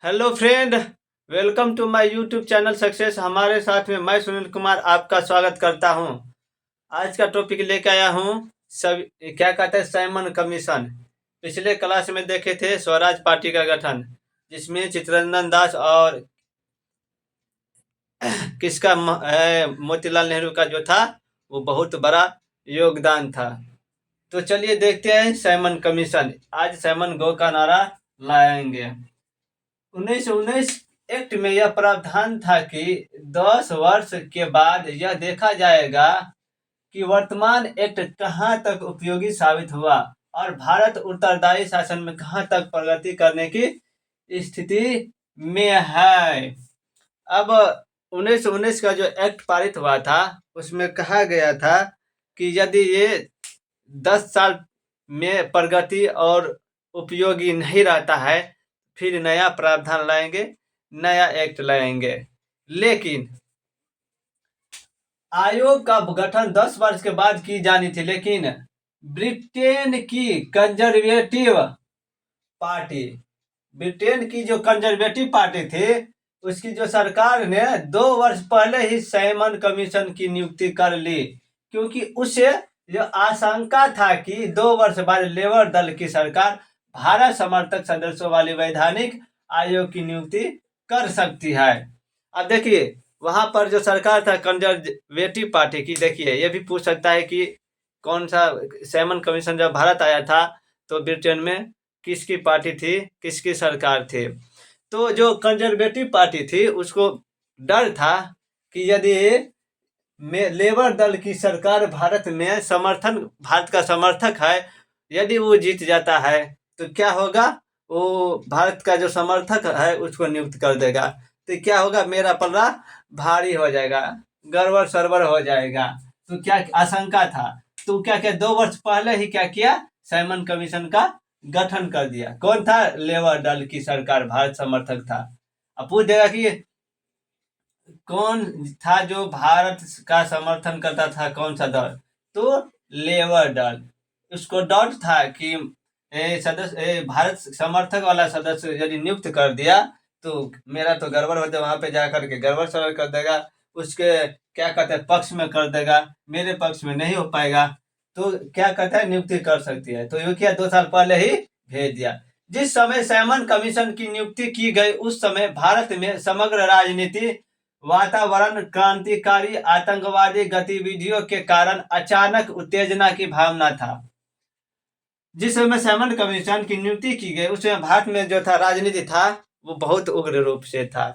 Hello friend, welcome to my YouTube channel success. हमारे साथ में मैं सुनील कुमार आपका स्वागत करता हूं। आज का टॉपिक लेके आया हूं सब क्या कहते हैं साइमन कमीशन। पिछले क्लास में देखे थे स्वराज पार्टी का गठन, जिसमें चित्तरंजन दास और किसका मोतीलाल नेहरू का जो था वो बहुत बड़ा योगदान था। तो चलिए देखते हैं साइमन कमीशन। आज साइमन गो का नारा लाएंगे। 1919 एक्ट में यह प्रावधान था कि 10 वर्ष के बाद यह देखा जाएगा कि वर्तमान एक्ट कहां तक उपयोगी साबित हुआ और भारत उत्तरदायी शासन में कहां तक प्रगति करने की स्थिति में है। अब 1919 का जो एक्ट पारित हुआ था उसमें कहा गया था कि यदि ये 10 साल में प्रगति और उपयोगी नहीं रहता है फिर नया प्रावधान लाएंगे, नया एक्ट लाएंगे। लेकिन आयोग का गठन 10 वर्ष के बाद की जानी थी, लेकिन ब्रिटेन की कंजर्वेटिव पार्टी, ब्रिटेन की जो कंजर्वेटिव पार्टी थी उसकी जो सरकार ने 2 वर्ष पहले ही साइमन कमीशन की नियुक्ति कर ली, क्योंकि उसे जो आशंका था कि 2 वर्ष बाद लेबर दल की सरकार भारत समर्थक सदस्यों वाली वैधानिक आयोग की नियुक्ति कर सकती है। अब देखिए वहां पर जो सरकार था कंजर्वेटिव पार्टी की, देखिए ये भी पूछ सकता है कि कौन सा साइमन कमीशन जब भारत आया था तो ब्रिटेन में किसकी पार्टी थी, किसकी सरकार थी। तो जो कंजर्वेटिव पार्टी थी उसको डर था कि यदि लेबर दल की सरकार भारत में भारत का समर्थक है, यदि वो जीत जाता है तो क्या होगा, वो भारत का जो समर्थक है उसको नियुक्त कर देगा। तो क्या होगा, मेरा पल्ला भारी हो जाएगा, गड़बड़ सरबड़ हो जाएगा। तो क्या आशंका था, तो क्या क्या 2 वर्ष पहले ही क्या किया, साइमन कमीशन का गठन कर दिया। कौन था, लेबर दल की सरकार, भारत समर्थक था। अब पूछ देगा कि कौन था जो भारत का समर्थन करता था, कौन सा दल, तो लेबर दल। उसको डाउट था कि सदस्य भारत समर्थक वाला सदस्य यदि नियुक्त कर दिया तो मेरा तो गड़बड़ हो जाए, वहां पे जाकर के गड़बड़ सड़बड़ कर देगा, उसके क्या कहते हैं पक्ष में कर देगा, मेरे पक्ष में नहीं हो पाएगा। तो क्या कहता है, नियुक्ति कर सकती है। तो ये किया, 2 साल पहले ही भेज दिया। जिस समय साइमन कमीशन की नियुक्ति की गई उस समय भारत में समग्र राजनीति वातावरण क्रांतिकारी आतंकवादी गतिविधियों के कारण अचानक उत्तेजना की भावना था। जिस समय साइमन कमीशन की नियुक्ति की गई उस समय भारत में जो था राजनीति था वो बहुत उग्र रूप से था,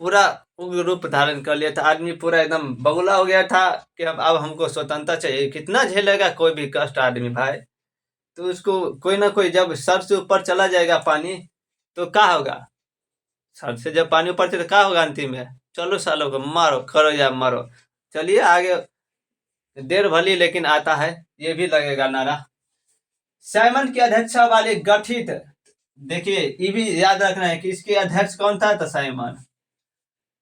पूरा उग्र रूप धारण कर लिया था। आदमी पूरा एकदम बगुला हो गया था कि अब हमको स्वतंत्रता चाहिए। कितना झेलेगा कोई भी कष्ट आदमी भाई। तो उसको कोई ना कोई, जब सर से ऊपर चला जाएगा पानी तो क्या होगा, सर से जब पानी ऊपर चले क्या होगा अंतिम में, चलो सालों को मारो, करो या मरो। चलिए आगे, देर भली लेकिन आता है, ये भी लगेगा नारा। साइमन की अध्यक्षता वाली गठित, देखिए ये भी याद रखना है कि इसके अध्यक्ष कौन था, तो साइमन।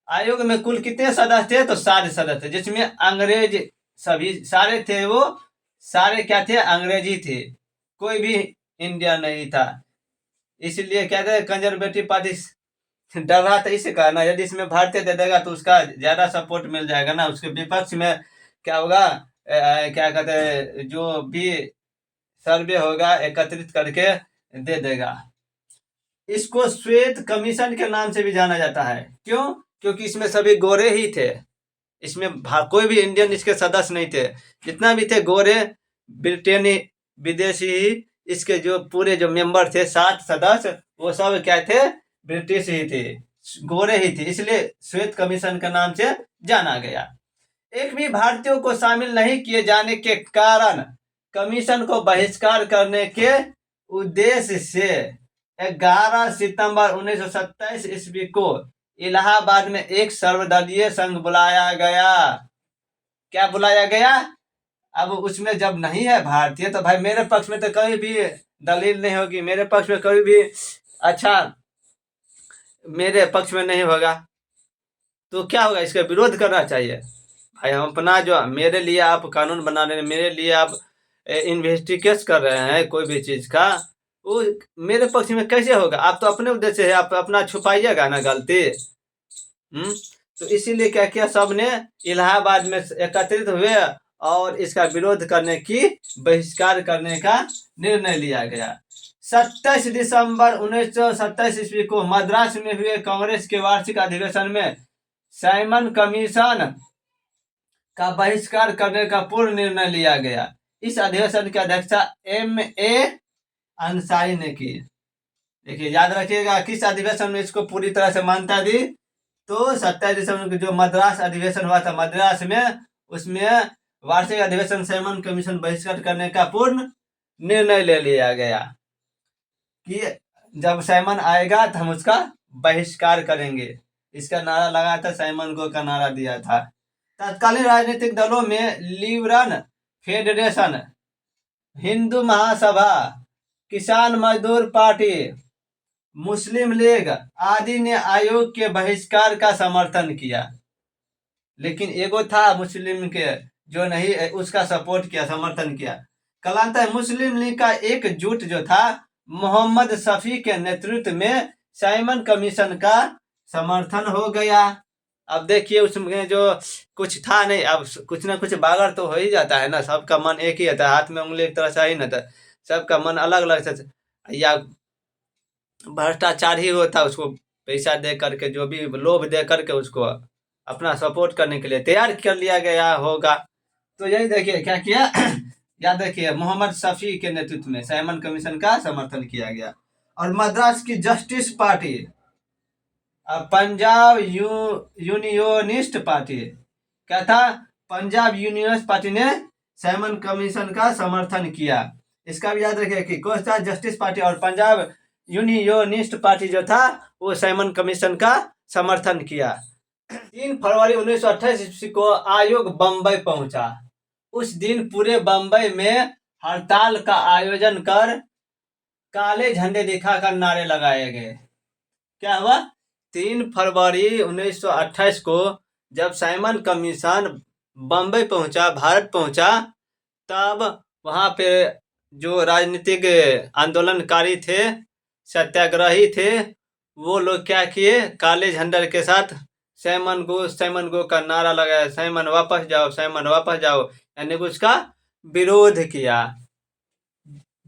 आयोग में कुल कितने सदस्य थे, तो 7 सदस्य, जिसमें अंग्रेज सभी सारे थे, वो सारे क्या थे, अंग्रेजी थे, कोई भी इंडिया नहीं था। इसलिए कहते हैं कंजर्वेटिव पार्टी डर रहा था इसे कहना, यदि इसमें भारतीय दे देगा तो उसका ज्यादा सपोर्ट मिल जाएगा ना, उसके विपक्ष में क्या होगा, क्या कहते हैं, जो भी सर्वे होगा एकत्रित करके दे देगा। इसको श्वेत कमीशन के नाम से भी जाना जाता है। क्यों, क्योंकि इसमें सभी गोरे ही थे, इसमें कोई भी इंडियन इसके सदस्य नहीं थे। जितना भी थे गोरे, ब्रिटेनी विदेशी ही, इसके जो पूरे जो मेंबर थे 7 सदस्य वो सब क्या थे, ब्रिटिश ही थे, गोरे ही थे, इसलिए श्वेत कमीशन के नाम से जाना गया। एक भी भारतीयों को शामिल नहीं किए जाने के कारण कमीशन को बहिष्कार करने के उद्देश्य से 11 सितंबर 1927 ईस्वी को इलाहाबाद में एक सर्वदलीय संघ बुलाया गया। क्या बुलाया गया, अब उसमें जब नहीं है भारतीय तो भाई मेरे पक्ष में तो कभी भी दलील नहीं होगी, मेरे पक्ष में कभी भी अच्छा मेरे पक्ष में नहीं होगा। तो क्या होगा, इसका विरोध करना चाहिए भाई। हम अपना जो मेरे लिए आप कानून बना रहे हैं, मेरे लिए आप इन्वेस्टिगेट कर रहे हैं कोई भी चीज का, वो मेरे पक्ष में कैसे होगा? आप तो अपने उद्देश्य है, आप अपना छुपाइएगा ना गलती। तो इसीलिए क्या किया, सबने इलाहाबाद में एकत्रित हुए और इसका विरोध करने की, बहिष्कार करने का निर्णय लिया गया। 27 दिसंबर 1927 ईस्वी को मद्रास में हुए कांग्रेस के वार्षिक अधिवेशन में साइमन कमीशन का बहिष्कार करने का पूर्ण निर्णय लिया गया। इस अधिवेशन की अध्यक्षता M.A. अंसारी ने की। देखिए, याद रखिएगा किस अधिवेशन में इसको पूरी तरह से मान्यता दी, तो 27 दिसंबर को जो मद्रास अधिवेशन हुआ था मद्रास में, उसमें वार्षिक अधिवेशन साइमन कमीशन बहिष्कार करने का पूर्ण निर्णय ले लिया गया कि जब साइमन आएगा तो हम उसका बहिष्कार करेंगे। इसका नारा लगा था, साइमन गो का नारा दिया था। तत्कालीन राजनीतिक दलों में लिबरल फेडरेशन, हिंदू महासभा, किसान मजदूर पार्टी, मुस्लिम लीग आदि ने आयोग के बहिष्कार का समर्थन किया। लेकिन एगो था मुस्लिम के जो नहीं, उसका सपोर्ट किया, समर्थन किया। कालांतर मुस्लिम लीग का एकजुट जो था मोहम्मद शफी के नेतृत्व में साइमन कमीशन का समर्थन हो गया। अब देखिए उसमें जो कुछ था नहीं, अब कुछ ना कुछ बागर तो हो ही जाता है ना, सबका मन एक ही होता है, हाथ में उंगली एक तरह से ही ना था, सबका मन अलग अलग से, या भ्रष्टाचार ही होता, उसको पैसा दे करके, जो भी लोभ दे करके उसको अपना सपोर्ट करने के लिए तैयार कर लिया गया होगा। तो यही देखिए क्या किया याद देखिए, मोहम्मद शफी के नेतृत्व में साइमन कमीशन का समर्थन किया गया। और मद्रास की justice party, Punjab unionist party, क्या था, पंजाब यूनियनिस्ट पार्टी ने साइमन कमीशन का समर्थन किया। इसका भी याद रखिए कि कौन सा, जस्टिस पार्टी और पंजाब यूनियनिस्ट पार्टी जो था वो साइमन कमीशन का समर्थन किया। 3 फरवरी 1928 ईस्वी को आयोग बंबई पहुंचा। उस दिन पूरे बंबई में हड़ताल का आयोजन कर काले झंडे दिखाकर नारे लगाए गए। क्या हुआ, 3 फरवरी 1928 को जब साइमन कमीशन बंबई पहुंचा, भारत पहुंचा, तब वहां पे जो राजनीतिक आंदोलनकारी थे, सत्याग्रही थे, वो लोग क्या किए, काले झंडे के साथ साइमन गो का नारा लगाया, साइमन वापस जाओ, साइमन वापस जाओ, यानी उसका विरोध किया।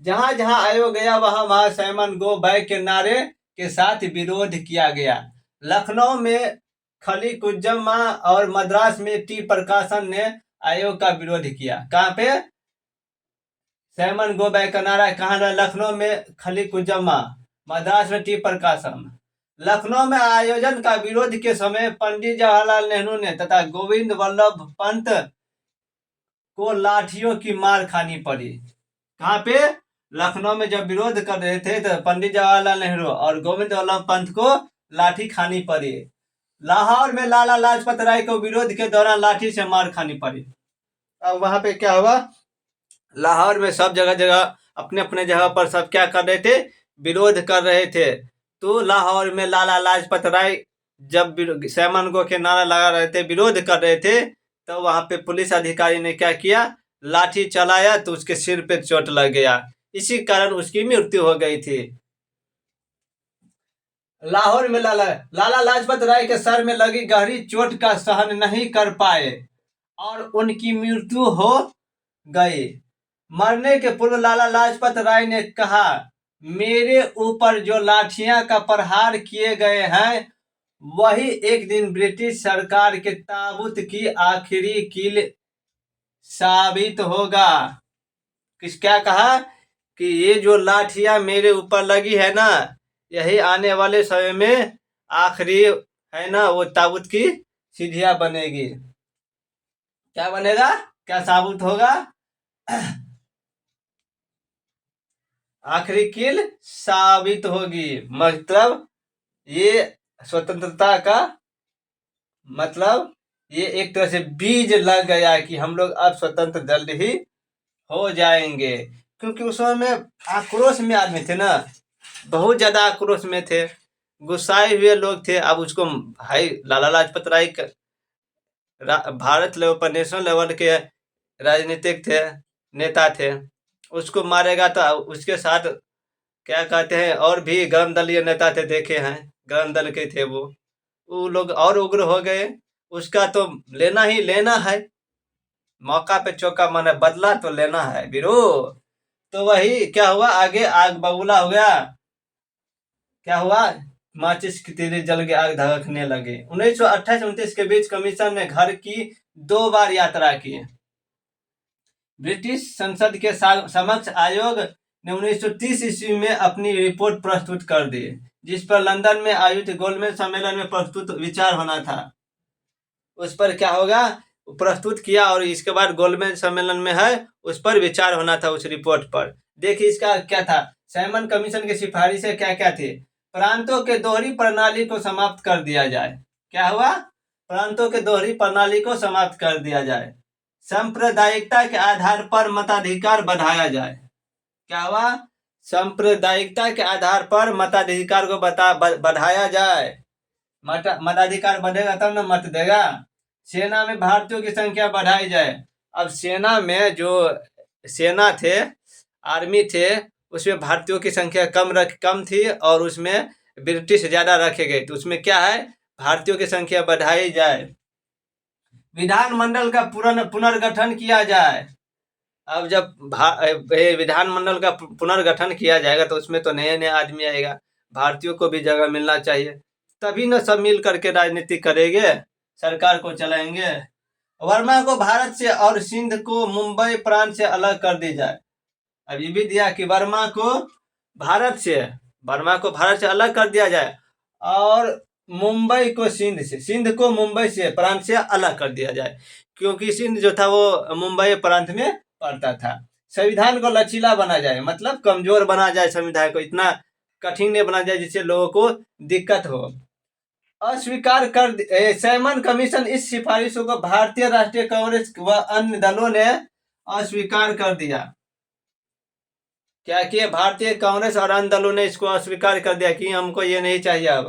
जहां जहां आयोग गया वहां वहां साइमन गो बैक के नारे के साथ विरोध किया गया। लखनऊ में खलीकुज्जमा और मद्रास में टी प्रकाशन ने आयोग का विरोध किया। कहाँ पे, साइमन गो बैक का नारा कहाँ रहा, लखनऊ में खलीकुज्जमा, मद्रास में टी प्रकाशन। लखनऊ में आयोजन का विरोध के समय पंडित जवाहरलाल नेहरू ने तथा गोविंद वल्लभ पंत को लाठियों की मार खानी पड़ी। कहाँ पे, लखनऊ में जब विरोध कर रहे थे तो पंडित जवाहरलाल नेहरू और गोविंद वल्लभ पंत को लाठी खानी पड़ी। लाहौर में लाला लाजपत राय को विरोध के दौरान लाठी से मार खानी पड़ी। अब वहां पे क्या हुआ, लाहौर में सब जगह जगह अपने अपने जगह पर सब क्या कर रहे थे, विरोध कर रहे थे। तो लाहौर में लाला लाजपत राय जब साइमन गो के नारा लगा रहे थे, विरोध कर रहे थे, तो वहां पे पुलिस अधिकारी ने क्या किया, लाठी चलाया तो उसके सिर पे चोट लग गया, इसी कारण उसकी मृत्यु हो गई थी। लाहौर में लाला लाजपत राय के सर में लगी गहरी चोट का सहन नहीं कर पाए और उनकी मृत्यु हो गई। मरने के पूर्व लाला लाजपत राय ने कहा, मेरे ऊपर जो लाठियां का प्रहार किए गए हैं वही एक दिन ब्रिटिश सरकार के ताबूत की आखिरी कील साबित होगा। क्या कहा कि ये जो लाठियां मेरे ऊपर लगी है ना, यही आने वाले समय में आखिरी है ना, वो ताबूत की सीढ़ियां बनेगी। क्या बनेगा, क्या साबित होगा, आखिरी कील साबित होगी। मतलब ये स्वतंत्रता का मतलब ये एक तरह से बीज लग गया कि हम लोग अब स्वतंत्र जल्द ही हो जाएंगे। क्योंकि उस समय में आक्रोश में आदमी थे ना, बहुत ज्यादा आक्रोश में थे, गुस्साए हुए लोग थे। अब उसको भाई लाला लाजपत राय भारत लेवल पर, नेशनल लेवल के राजनीतिक थे, नेता थे, उसको मारेगा तो उसके साथ क्या कहते हैं, और भी गरम दलीय नेता थे, देखे हैं, गरम दल के थे वो लोग और उग्र हो गए। उसका तो लेना ही लेना है, मौका पे चौका, माने बदला तो लेना है वीरो। तो वही क्या हुआ, आगे आग बबूला हो गया। क्या हुआ, माचिस की तीली जल के आग धड़कने लगे। 1928-29 के बीच कमीशन ने घर की 2 बार यात्रा की। ब्रिटिश संसद के समक्ष आयोग ने 1930 ईस्वी में अपनी रिपोर्ट प्रस्तुत कर दी, जिस पर लंदन में आयोजित गोलमेज सम्मेलन में प्रस्तुत विचार होना था। उस पर क्या होगा, प्रस्तुत किया, और इसके बाद गोलमेज सम्मेलन में है उस पर विचार होना था, उस रिपोर्ट पर। देखिए इसका क्या था, साइमन कमीशन की सिफारिशें क्या क्या थी। प्रांतों के दोहरी प्रणाली को समाप्त कर दिया जाए। क्या हुआ, प्रांतों के दोहरी प्रणाली को समाप्त कर दिया जाए। सांप्रदायिकता के आधार पर मताधिकार बढ़ाया जाए। क्या हुआ, सांप्रदायिकता के आधार पर मताधिकार को बढ़ाया जाए। मताधिकार बढ़ेगा तब ना मत देगा। सेना में भारतीयों की संख्या बढ़ाई जाए। अब सेना में जो सेना थे, आर्मी थे, उसमें भारतीयों की संख्या कम थी और उसमें ब्रिटिश ज्यादा रखे गए। तो उसमें क्या है, भारतीयों की संख्या बढ़ाई जाए। विधानमंडल का पुनर्गठन किया जाए। अब जब विधानमंडल का पुनर्गठन किया जाएगा तो उसमें तो नए नए आदमी आएगा, भारतीयों को भी जगह मिलना चाहिए, तभी न सब मिल करके राजनीति करेंगे, सरकार को चलाएंगे। वर्मा को भारत से और सिंध को मुंबई प्रांत से अलग कर दी जाए। अब ये भी दिया कि वर्मा को भारत से अलग कर दिया जाए, और मुंबई को सिंध को मुंबई से प्रांत से अलग कर दिया जाए, क्योंकि सिंध जो था वो मुंबई प्रांत में पड़ता था। संविधान को लचीला बना जाए, मतलब कमजोर बना जाए, संविधान को इतना कठिन नहीं बना जाए जिससे लोगों को दिक्कत हो। अस्वीकार कर साइमन कमीशन इस सिफारिशों को भारतीय राष्ट्रीय कांग्रेस व अन्य दलों ने अस्वीकार कर दिया। क्या किया, भारतीय कांग्रेस और अन्य दलों ने इसको अस्वीकार कर दिया कि हमको ये नहीं चाहिए अब,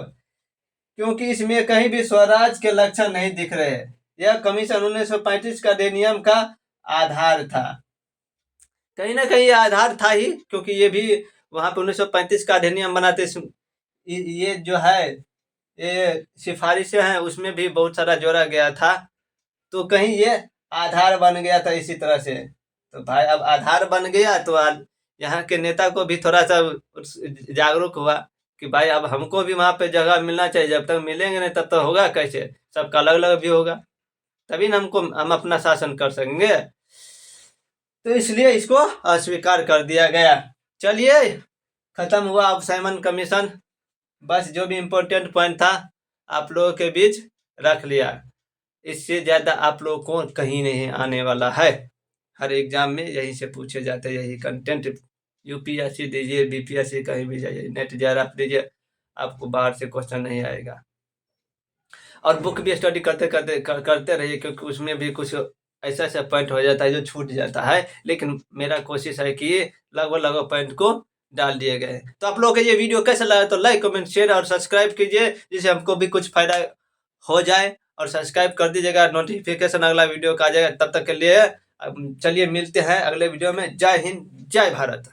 क्योंकि इसमें कहीं भी स्वराज के लक्षण नहीं दिख रहे। यह कमीशन 1935 का अधिनियम का आधार था, कहीं ना कहीं आधार था ही, क्योंकि ये भी वहां पे 1935 का अधिनियम बनाते, ये जो है ये सिफारिशें हैं उसमें भी बहुत सारा जोड़ा गया था, तो कहीं ये आधार बन गया था इसी तरह से। तो भाई अब आधार बन गया तो यहाँ के नेता को भी थोड़ा सा जागरूक हुआ कि भाई अब हमको भी वहां पे जगह मिलना चाहिए, जब तक मिलेंगे नहीं तब तक होगा कैसे, सबका अलग अलग भी होगा, तभी ना हम अपना शासन कर सकेंगे। तो इसलिए इसको अस्वीकार कर दिया गया। चलिए खत्म हुआ अब साइमन कमीशन, बस जो भी इम्पोर्टेंट पॉइंट था आप लोगों के बीच रख लिया, इससे ज्यादा आप लोगों को कहीं नहीं आने वाला है। हर एग्जाम में यही से पूछे जाते हैं, यही कंटेंट। यूपीएससी दीजिए, बीपीएससी कहीं भी जाइए, नेट JRF दीजिए, आपको बाहर से क्वेश्चन नहीं आएगा। और बुक भी स्टडी करते रहिए, क्योंकि उसमें भी कुछ ऐसा ऐसा पॉइंट हो जाता है जो छूट जाता है, लेकिन मेरा कोशिश है कि लगभग पॉइंट को डाल दिए गए। तो आप लोगों को ये वीडियो कैसा लगा तो लाइक कमेंट शेयर और सब्सक्राइब कीजिए, जिससे हमको भी कुछ फायदा हो जाए, और सब्सक्राइब कर दीजिएगा, नोटिफिकेशन अगला वीडियो का आ जाएगा। तब तक के लिए चलिए मिलते हैं अगले वीडियो में। जय हिंद, जय भारत।